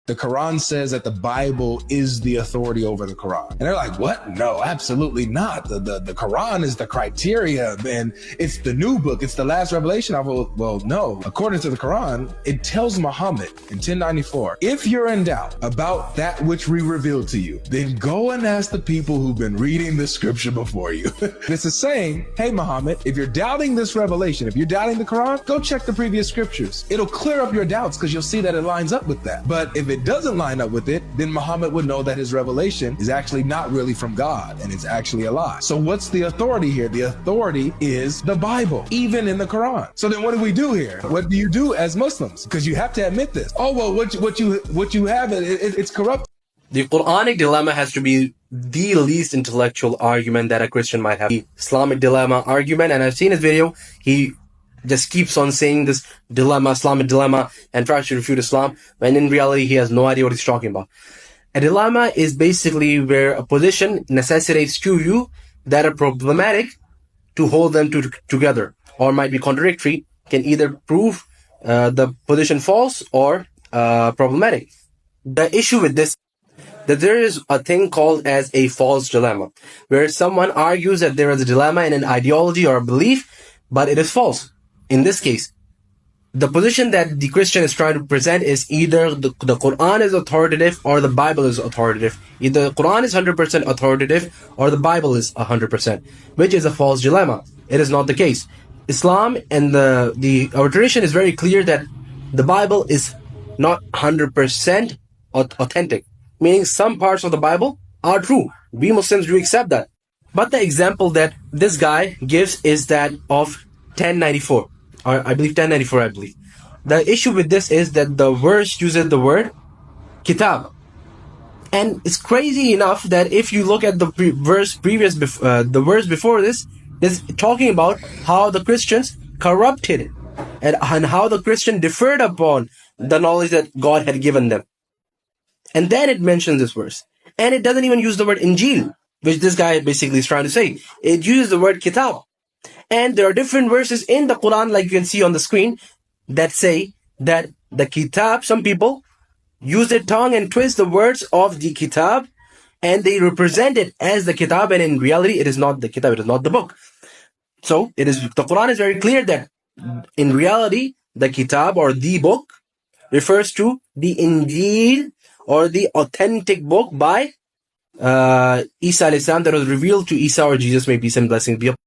The Quran says that the Bible is the authority over the Quran. And they're like, what? No, absolutely not. The Quran is the criteria, and it's the new book. It's the last revelation. Well, no. According to the Quran, it tells Muhammad in 1094, if you're in doubt about that which we revealed to you, then go and ask the people who've been reading the scripture before you. This is saying, hey, Muhammad, if you're doubting this revelation, if you're doubting the Quran, go check the previous scriptures. It'll clear up your doubts because you'll see that it lines up with that. But if it doesn't line up with it, then Muhammad would know that his revelation is actually not really from God and it's actually a lie. So what's the authority here? The authority is the Bible, even in the Quran. So then what do we do here? What do you do as Muslims? Because you have to admit this. Oh, well, what you have, it's corrupt. The Quranic dilemma has to be the least intellectual argument that a Christian might have. The Islamic dilemma argument, and I've seen his video, he just keeps on saying this dilemma, Islamic dilemma, and tries to refute Islam, when in reality he has no idea what he's talking about. A dilemma is basically where a position necessitates two views that are problematic to hold them together, or might be contradictory, can either prove the position false or problematic. The issue with this, that there is a thing called as a false dilemma, where someone argues that there is a dilemma in an ideology or a belief, but it is false. In this case, the position that the Christian is trying to present is either the Quran is authoritative or the Bible is authoritative. Either the Quran is 100% authoritative or the Bible is 100%, which is a false dilemma. It is not the case. Islam and our tradition is very clear that the Bible is not 100% authentic, meaning some parts of the Bible are true. We Muslims do accept that. But the example that this guy gives is that of 1094. Or I believe 1094, The issue with this is that the verse uses the word kitab. And it's crazy enough that if you look at the verse before this, is talking about how the Christians corrupted it and how the Christian differed upon the knowledge that God had given them. And then it mentions this verse. And it doesn't even use the word Injil, which this guy basically is trying to say. It uses the word kitab. And there are different verses in the Quran, like you can see on the screen, that say that the kitab, some people use their tongue and twist the words of the kitab, and they represent it as the kitab, and in reality, it is not the kitab, it is not the book. So, the Quran is very clear that in reality, the kitab or the book refers to the Injil or the authentic book by Isa alayhi salam that was revealed to Isa or Jesus, may peace and blessings be upon him.